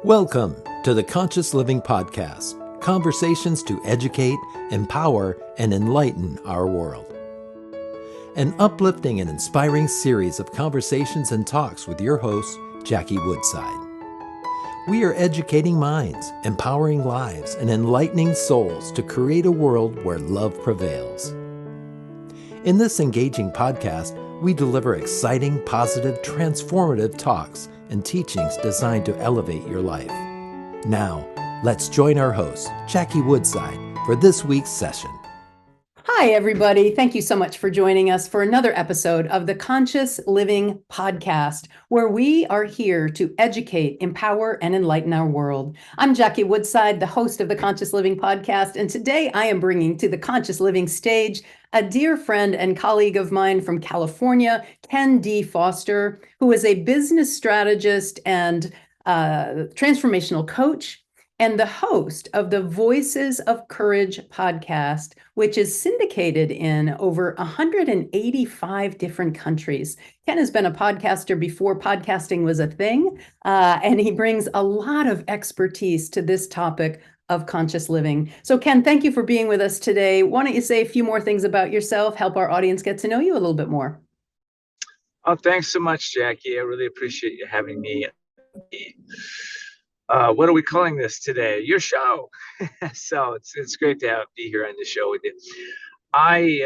Welcome to the Conscious Living Podcast, conversations to educate, empower, and enlighten our world. An uplifting and inspiring series of conversations and talks with your host, Jackie Woodside. We are educating minds, empowering lives, and enlightening souls to create a world where love prevails. In this engaging podcast, we deliver exciting, positive, transformative talks and teachings designed to elevate your life. Now, let's join our host, Jackie Woodside, for this week's session. Hi, everybody. Thank you so much for joining us for another episode of the Conscious Living Podcast, where we are here to educate, empower, and enlighten our world. I'm Jackie Woodside, the host of the Conscious Living Podcast, and today I am bringing to the Conscious Living stage a dear friend and colleague of mine from California, Ken D. Foster, who is a business strategist and transformational coach, and the host of the Voices of Courage podcast, which is syndicated in over 185 different countries. Ken has been a podcaster before podcasting was a thing, and he brings a lot of expertise to this topic of conscious living. So Ken, thank you for being with us today. Why don't you say a few more things about yourself, help our audience get to know you a little bit more? Oh, thanks so much, Jackie. I really appreciate you having me. What are we calling this today? Your show. So it's great to be here on the show with you. I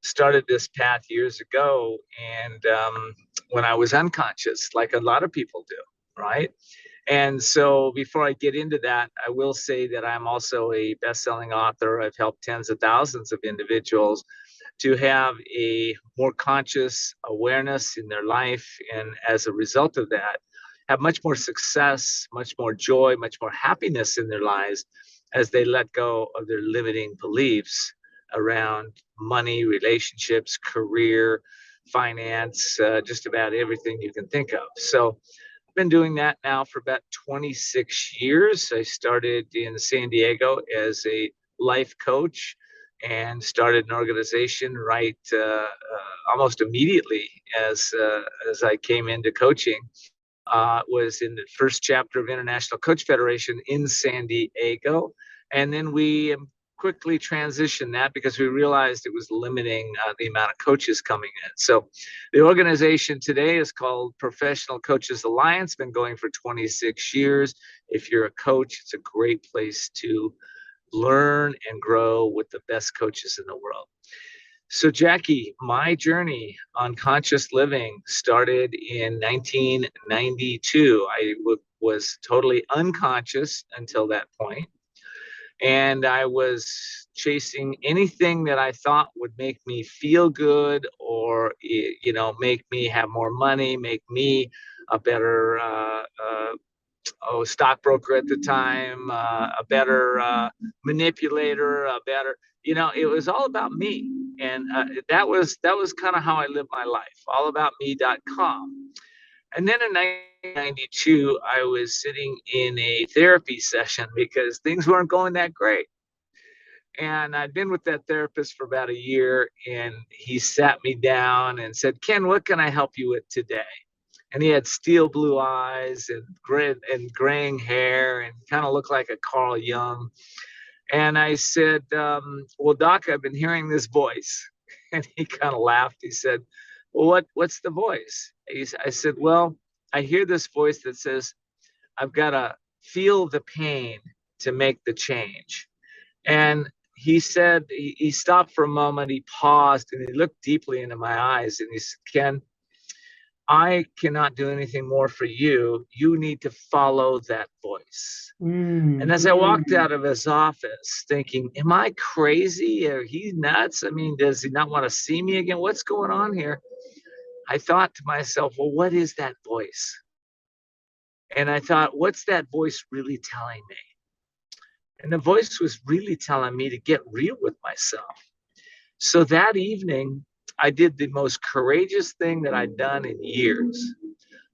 started this path years ago, and when I was unconscious, like a lot of people do, right? And so before I get into that, I will say that I'm also a best-selling author. I've helped tens of thousands of individuals to have a more conscious awareness in their life. And as a result of that, have much more success, much more joy, much more happiness in their lives as they let go of their limiting beliefs around money, relationships, career, finance, just about everything you can think of. So I've been doing that now for about 26 years. I started in San Diego as a life coach and started an organization almost immediately as I came into coaching. Was in the first chapter of International Coach Federation in San Diego. And then we quickly transitioned that because we realized it was limiting the amount of coaches coming in. So the organization today is called Professional Coaches Alliance, been going for 26 years. If you're a coach, it's a great place to learn and grow with the best coaches in the world. So Jackie, my journey on conscious living started in 1992. I was totally unconscious until that point. And I was chasing anything that I thought would make me feel good or, make me have more money, make me a better stockbroker at the time, a better manipulator, it was all about me. And that was kind of how I lived my life, allaboutme.com. And then in 1992, I was sitting in a therapy session because things weren't going that great. And I'd been with that therapist for about a year, and he sat me down and said, "Ken, what can I help you with today?" And he had steel blue eyes and graying hair and kind of looked like a Carl Jung. And I said, well, Doc, I've been hearing this voice. And he kind of laughed. He said, well, what's the voice? I said, well, I hear this voice that says, I've got to feel the pain to make the change. And he said, he stopped for a moment, he paused, and he looked deeply into my eyes, and he said, Ken, I cannot do anything more for you. You need to follow that voice. And as I walked out of his office thinking, am I crazy? Are he nuts? I mean, does he not want to see me again? What's going on here? I thought to myself, well, what is that voice? And I thought, what's that voice really telling me? And the voice was really telling me to get real with myself. So that evening, I did the most courageous thing that I'd done in years.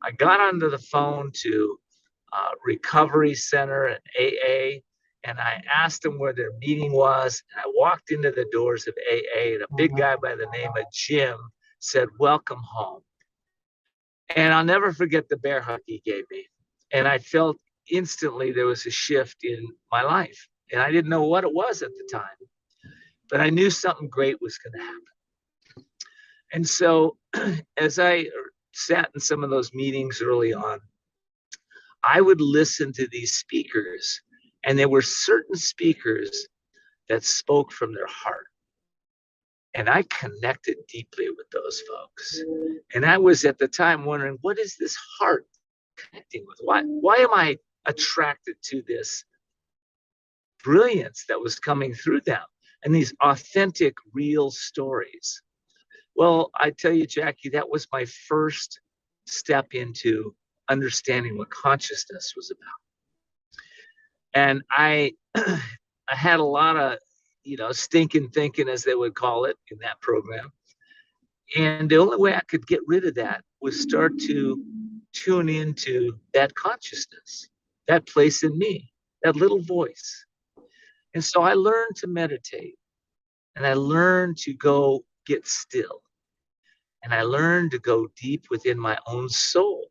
I got onto the phone to Recovery Center and AA, and I asked them where their meeting was. And I walked into the doors of AA, and a big guy by the name of Jim said, welcome home. And I'll never forget the bear hug he gave me. And I felt instantly there was a shift in my life. And I didn't know what it was at the time, but I knew something great was going to happen. And so as I sat in some of those meetings early on, I would listen to these speakers, and there were certain speakers that spoke from their heart. And I connected deeply with those folks. And I was at the time wondering, what is this heart connecting with? Why am I attracted to this brilliance that was coming through them and these authentic, real stories? Well, I tell you, Jackie, that was my first step into understanding what consciousness was about. And I had a lot of, stinking thinking, as they would call it in that program. And the only way I could get rid of that was start to tune into that consciousness, that place in me, that little voice. And so I learned to meditate, and I learned to go get still. And I learned to go deep within my own soul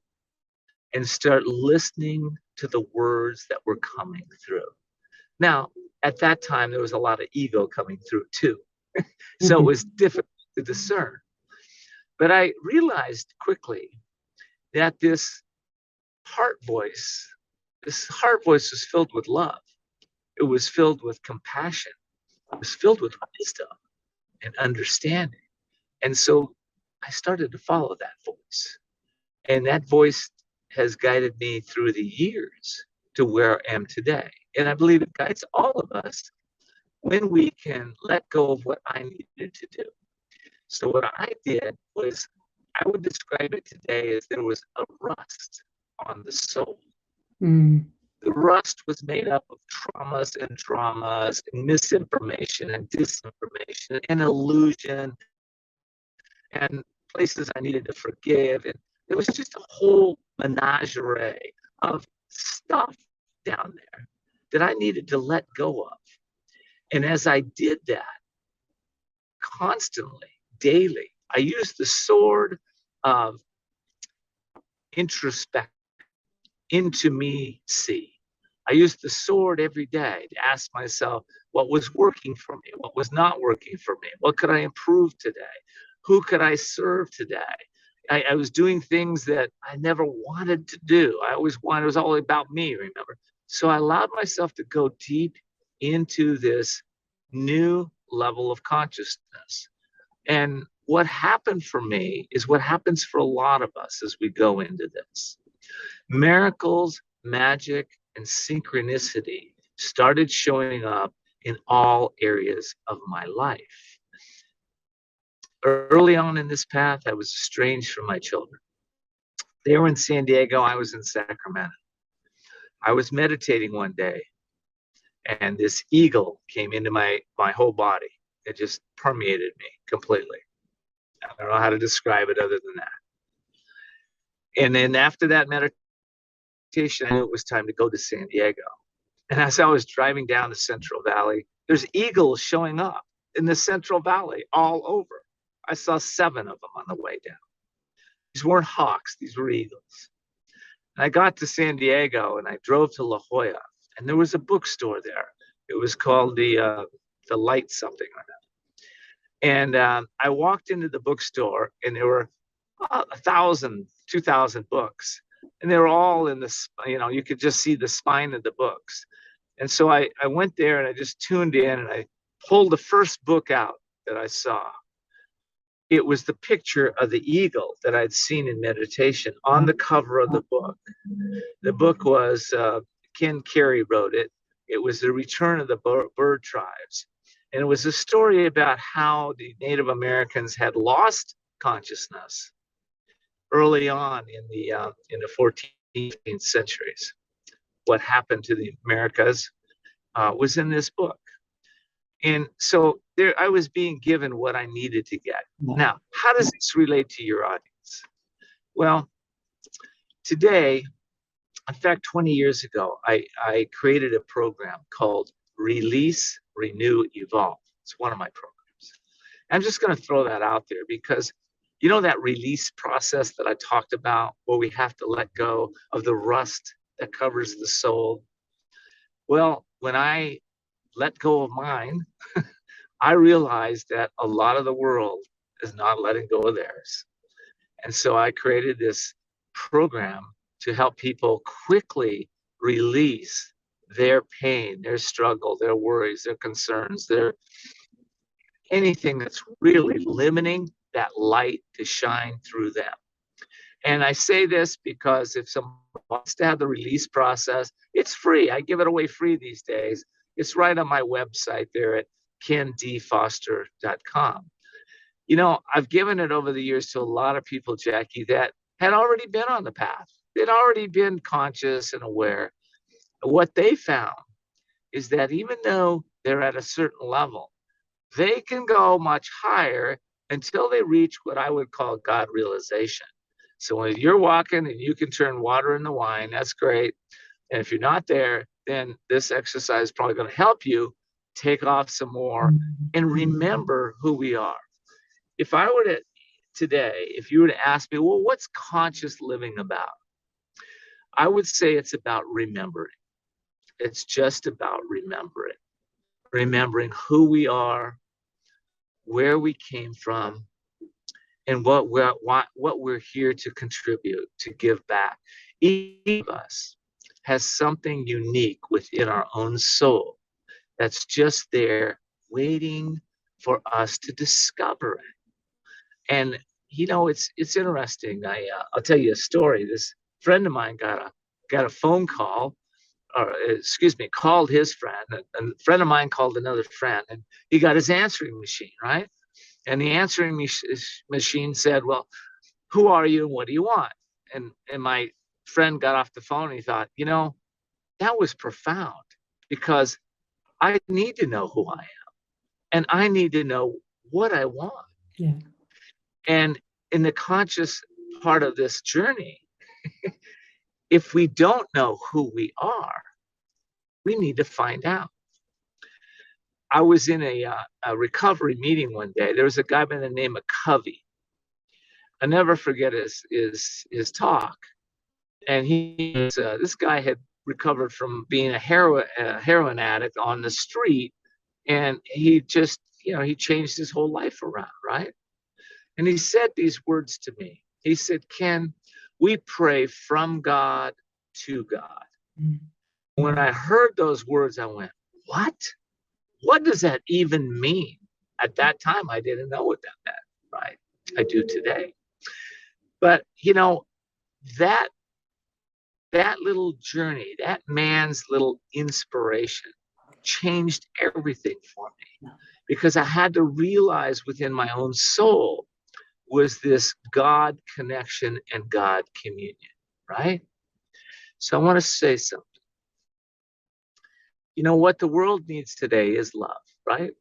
and start listening to the words that were coming through. Now, at that time, there was a lot of ego coming through too. So it was difficult to discern. But I realized quickly that this heart voice was filled with love. It was filled with compassion. It was filled with wisdom and understanding. And so I started to follow that voice. And that voice has guided me through the years to where I am today. And I believe it guides all of us when we can let go of what I needed to do. So what I did was, I would describe it today as there was a rust on the soul. The rust was made up of traumas and dramas and misinformation and disinformation and illusion and places I needed to forgive. And there was just a whole menagerie of stuff down there that I needed to let go of. And as I did that constantly, daily, I used the sword of introspect into me see. I used the sword every day to ask myself what was working for me, what was not working for me, what could I improve today, who could I serve today. I was doing things that I never wanted to do. I always wanted, it was all about me, remember? So I allowed myself to go deep into this new level of consciousness. And what happened for me is what happens for a lot of us as we go into this. Miracles, magic, and synchronicity started showing up in all areas of my life. Early on in this path, I was estranged from my children. They were in San Diego, I was in Sacramento. I was meditating one day, and this eagle came into my whole body. It just permeated me completely. I don't know how to describe it other than that. And then after that meditation, I knew it was time to go to San Diego. And as I was driving down the Central Valley, there's eagles showing up in the Central Valley all over. I saw 7 of them on the way down. These weren't hawks, these were eagles. And I got to San Diego and I drove to La Jolla, and there was a bookstore there. It was called the Light something or another. And I walked into the bookstore, and there were 1,000, 2,000 books. And they were all in this, you could just see the spine of the books. And so I went there and I just tuned in and I pulled the first book out that I saw. It was the picture of the eagle that I'd seen in meditation on the cover of the book. The book was, Ken Carey wrote it. It was The Return of the Bird Tribes. And it was a story about how the Native Americans had lost consciousness early on in the 14th, 15th centuries. What happened to the Americas was in this book. And so there, I was being given what I needed to get. Now, how does this relate to your audience? Well, today, in fact, 20 years ago, I created a program called Release, Renew, Evolve. It's one of my programs. I'm just going to throw that out there because that release process that I talked about, where we have to let go of the rust that covers the soul. Well, when I let go of mine, I realized that a lot of the world is not letting go of theirs. And so I created this program to help people quickly release their pain, their struggle, their worries, their concerns, their anything that's really limiting that light to shine through them. And I say this because if someone wants to have the release process, it's free. I give it away free these days. It's right on my website there at kendfoster.com. You know, I've given it over the years to a lot of people, Jackie, that had already been on the path. They'd already been conscious and aware. What they found is that even though they're at a certain level, they can go much higher until they reach what I would call God realization. So when you're walking and you can turn water into wine, that's great. And if you're not there, then this exercise is probably going to help you take off some more and remember who we are. If I were to today, if you were to ask me, well, what's conscious living about? I would say it's about remembering. It's just about remembering who we are, where we came from, and what we're here to contribute, to give back. Each of us has something unique within our own soul that's just there waiting for us to discover it. And you know, it's interesting. I'll tell you a story. This friend of mine got a phone call, or excuse me, called his friend. A friend of mine called another friend, and he got his answering machine, right? And the answering machine said, well, who are you and what do you want? And my friend got off the phone and he thought, you know, that was profound, because I need to know who I am and I need to know what I want. Yeah. And in the conscious part of this journey, if we don't know who we are, we need to find out. I was in a recovery meeting one day. There was a guy by the name of Covey. I never forget his talk. And this guy had recovered from being a heroin addict on the street, and he just, you know, he changed his whole life around, right? And he said these words to me. He said, Ken, we pray from God to God. Mm-hmm. When I heard those words, I went, what? What does that even mean? At that time, I didn't know what that meant, right? I do today. But, you know, that little journey, that man's little inspiration changed everything for me, because I had to realize within my own soul was this God connection and God communion, right? So I want to say something. You know, what the world needs today is love, right?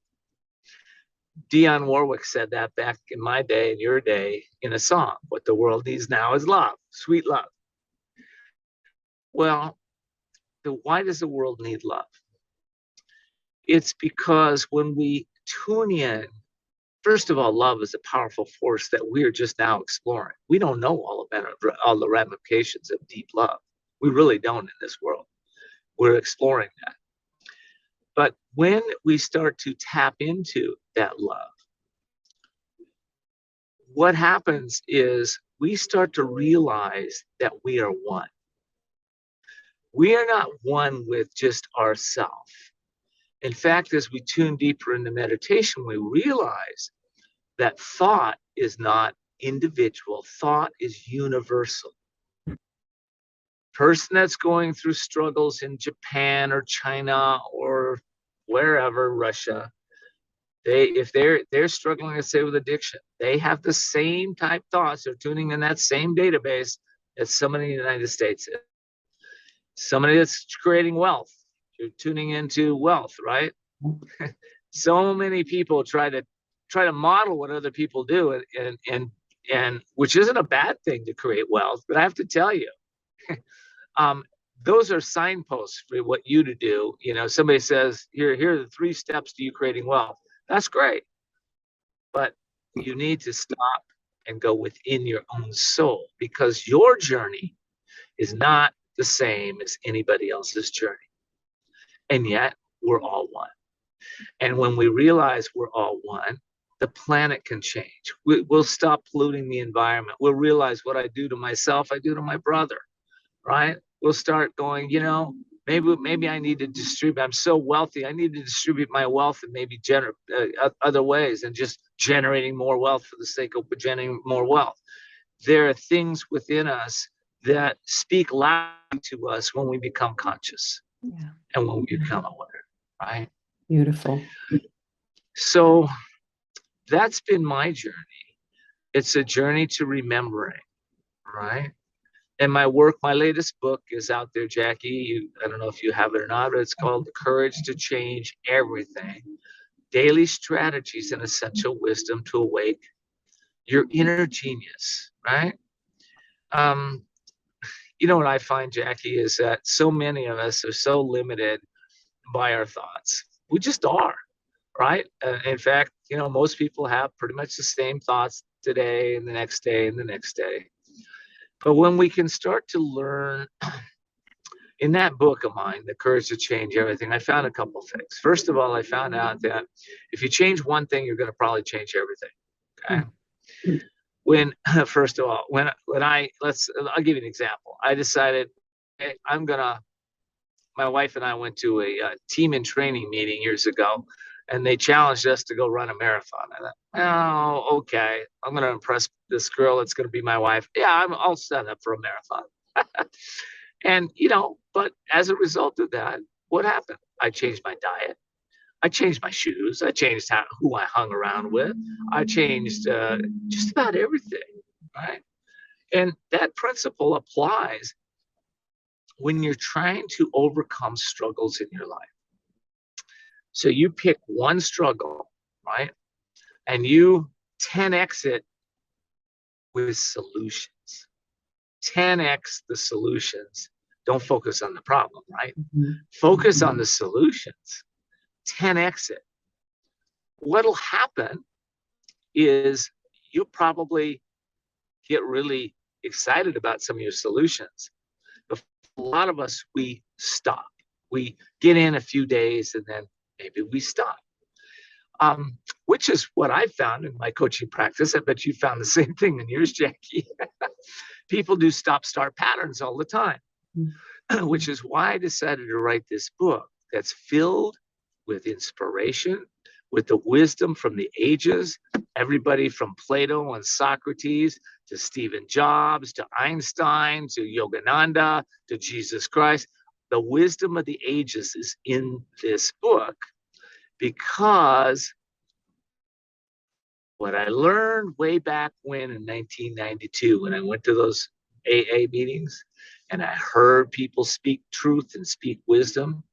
Dionne Warwick said that back in my day, in your day, in a song. What the world needs now is love, sweet love. Well, why does the world need love? It's because when we tune in, first of all, love is a powerful force that we're just now exploring. We don't know all the ramifications of deep love. We really don't in this world. We're exploring that. But when we start to tap into that love, what happens is we start to realize that we are one. We are not one with just ourselves. In fact, as we tune deeper into meditation, we realize that thought is not individual. Thought is universal. Person that's going through struggles in Japan or China or wherever, Russia, if they're struggling, let's say, with addiction, they have the same type thoughts. They're tuning in that same database as somebody in the United States is. Somebody that's creating wealth, you're tuning into wealth, right? So many people try to model what other people do, and which isn't a bad thing to create wealth, but I have to tell you, those are signposts for what you to do. You know, somebody says, here are the 3 steps to you creating wealth. That's great. But you need to stop and go within your own soul, because your journey is not the same as anybody else's journey. And yet we're all one. And when we realize we're all one, the planet can change. We'll stop polluting the environment. We'll realize what I do to myself, I do to my brother, right? We'll start going, maybe I need to distribute. I'm so wealthy. I need to distribute my wealth in maybe other ways than just generating more wealth for the sake of generating more wealth. There are things within us that speak loud to us when we become conscious and when we become aware, right? Beautiful. So that's been my journey. It's a journey to remembering, right? And my work, my latest book is out there, Jackie. I don't know if you have it or not, but it's called The Courage to Change Everything: Daily Strategies and Essential Wisdom to Awake Your Inner Genius, right? What I find, Jackie, is that so many of us are so limited by our thoughts. We just are, right? In fact, most people have pretty much the same thoughts today and the next day and the next day. But when we can start to learn, in that book of mine, The Courage to Change Everything, I found a couple of things. First of all, I found out that if you change one thing, you're going to probably change everything. Okay. First of all, I'll give you an example. I decided, hey, my wife and I went to a team in training meeting years ago, and they challenged us to go run a marathon. I thought, oh, okay, I'm going to impress this girl that's going to be my wife. Yeah, I'll sign up for a marathon. And, but as a result of that, what happened? I changed my diet. I changed my shoes. I changed who I hung around with. I changed just about everything, right? And that principle applies when you're trying to overcome struggles in your life. So you pick one struggle, right? And you 10x it with solutions. 10x the solutions. Don't focus on the problem, right? Mm-hmm. Focus on the solutions. 10x it. What'll happen is you'll probably get really excited about some of your solutions. But a lot of us, we stop. We get in a few days and then maybe we stop. Which is what I found in my coaching practice. I bet you found the same thing in yours, Jackie. People do stop-start patterns all the time, which is why I decided to write this book that's filled with inspiration, with the wisdom from the ages, everybody from Plato and Socrates to Stephen Jobs to Einstein to Yogananda to Jesus Christ. The wisdom of the ages is in this book, because what I learned way back when in 1992, when I went to those AA meetings and I heard people speak truth and speak wisdom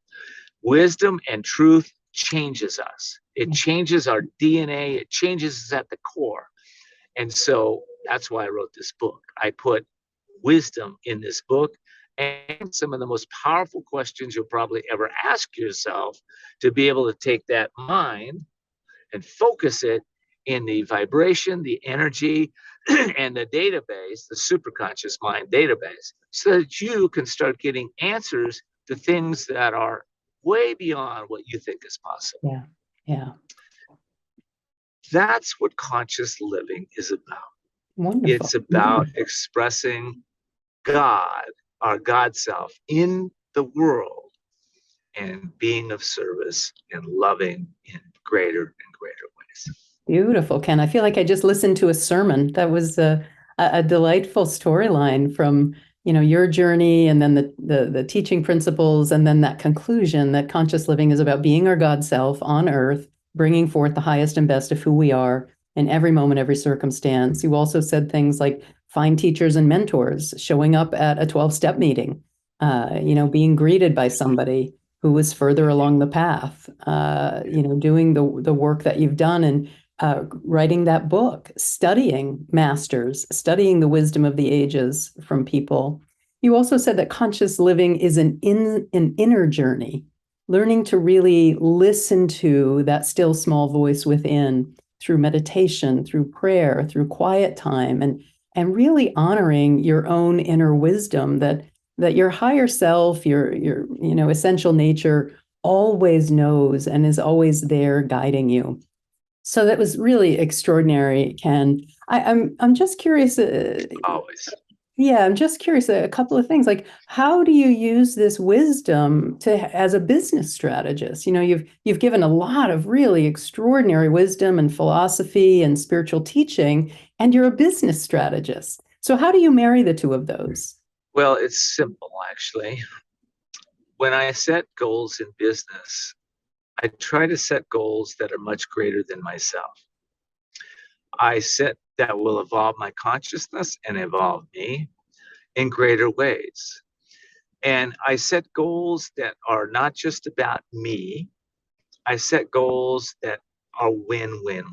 and truth changes us. It changes our DNA. It changes us at the core. And so that's why I wrote this book. I put wisdom in this book and some of the most powerful questions you'll probably ever ask yourself to be able to take that mind and focus it in the vibration, the energy, and the database, the superconscious mind database, so that you can start getting answers to things that are way beyond what you think is possible. Yeah. That's what conscious living is about. Wonderful. It's about expressing God, our God self, in the world and being of service and loving in greater and greater ways. Beautiful, Ken. I feel like I just listened to a sermon. That was a delightful storyline from your journey, and then the teaching principles, and then that conclusion that conscious living is about being our God self on earth, bringing forth the highest and best of who we are in every moment, every circumstance. You also said things like find teachers and mentors, showing up at a 12-step meeting, being greeted by somebody who was further along the path, doing the work that you've done, and writing that book, studying masters, studying the wisdom of the ages from people. You also said that conscious living is an inner journey, learning to really listen to that still small voice within through meditation, through prayer, through quiet time, and really honoring your own inner wisdom that that your higher self, your essential nature always knows and is always there guiding you. So that was really extraordinary, Ken. I'm just curious. Always. Yeah, I'm just curious. A couple of things, like how do you use this wisdom as a business strategist? You've given a lot of really extraordinary wisdom and philosophy and spiritual teaching, and you're a business strategist. So how do you marry the two of those? Well, it's simple, actually. When I set goals in business, I try to set goals that are much greater than myself. I set that will evolve my consciousness and evolve me in greater ways. And I set goals that are not just about me. I set goals that are win-win-win.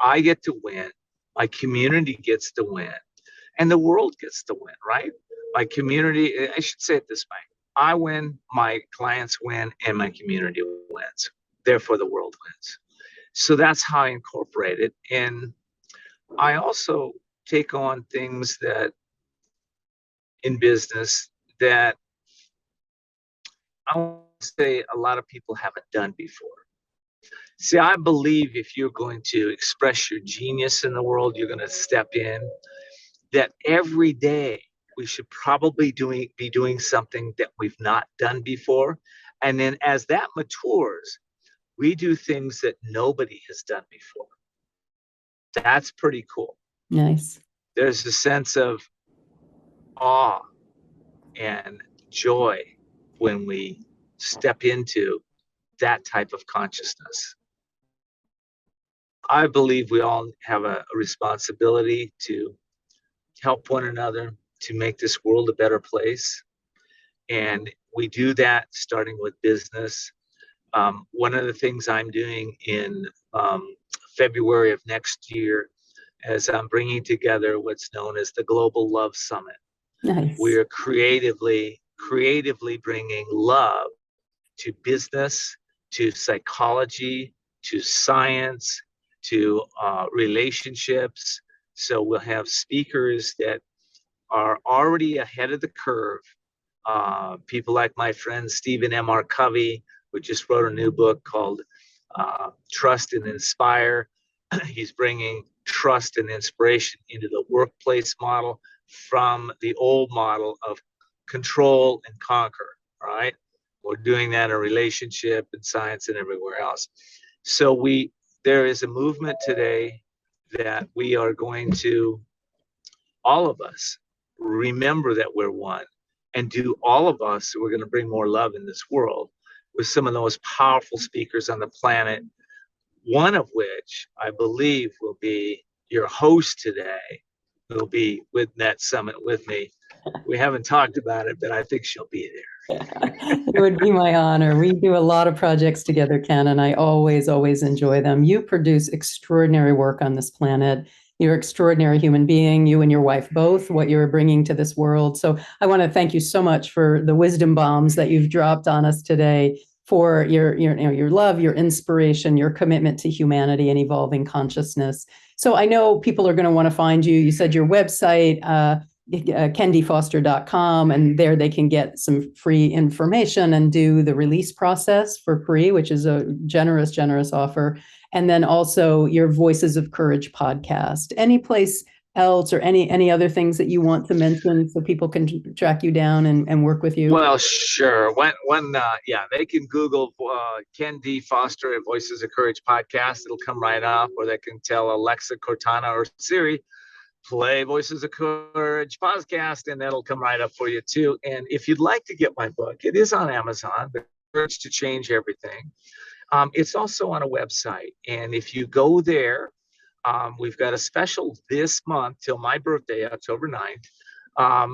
I get to win, my community gets to win, and the world gets to win, right? My community, I should say it this way. I win, my clients win, and my community wins. Therefore, the world wins. So that's how I incorporate it. And I also take on things that in business that I want to say a lot of people haven't done before. See, I believe if you're going to express your genius in the world, you're going to step in, that every day we should probably be doing something that we've not done before. And then as that matures, we do things that nobody has done before. That's pretty cool. Nice. There's a sense of awe and joy when we step into that type of consciousness. I believe we all have a responsibility to help one another to make this world a better place. And we do that starting with business. One of the things I'm doing in February of next year is I'm bringing together what's known as the Global Love Summit. Nice. We are creatively bringing love to business, to psychology, to science, to relationships. So we'll have speakers that are already ahead of the curve. People like my friend Stephen M.R. Covey, who just wrote a new book called Trust and Inspire. He's bringing trust and inspiration into the workplace model from the old model of control and conquer, right? We're doing that in relationship and science and everywhere else. So there is a movement today that we are going to, all of us, remember that we're one, and do all of us, we're going to bring more love in this world with some of the most powerful speakers on the planet, one of which I believe will be your host today, will be with that summit with me. We haven't talked about it, but I think she'll be there. It would be my honor. We do a lot of projects together, Ken, and I always enjoy them. You produce extraordinary work on this planet. You're an extraordinary human being, you and your wife both, what you're bringing to this world. So I want to thank you so much for the wisdom bombs that you've dropped on us today, for your love, your inspiration, your commitment to humanity and evolving consciousness. So I know people are going to want to find you. You said your website, kendfoster.com, and there they can get some free information and do the release process for free, which is a generous offer. And then also your Voices of Courage podcast. Any place else or any other things that you want to mention so people can track you down and work with you? Well, sure. They can Google Ken D. Foster at Voices of Courage podcast. It'll come right up, or they can tell Alexa, Cortana, or Siri, play Voices of Courage podcast, and that'll come right up for you too. And if you'd like to get my book, it is on Amazon, The Courage to Change Everything. It's also on a website. And if you go there, we've got a special this month till my birthday, October 9th.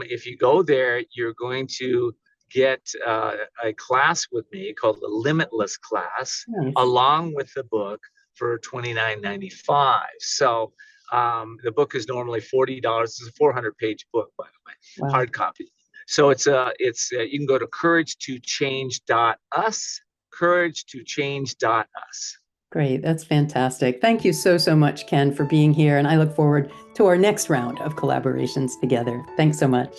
If you go there, you're going to get a class with me called the Limitless class, Nice. along with the book for $29.95. So the book is normally $40. It's a 400-page book, by the way, Wow. hard copy. So it's you can go to couragetochange.us, couragetochange.us. Great. That's fantastic. Thank you so much, Ken, for being here. And I look forward to our next round of collaborations together. Thanks so much.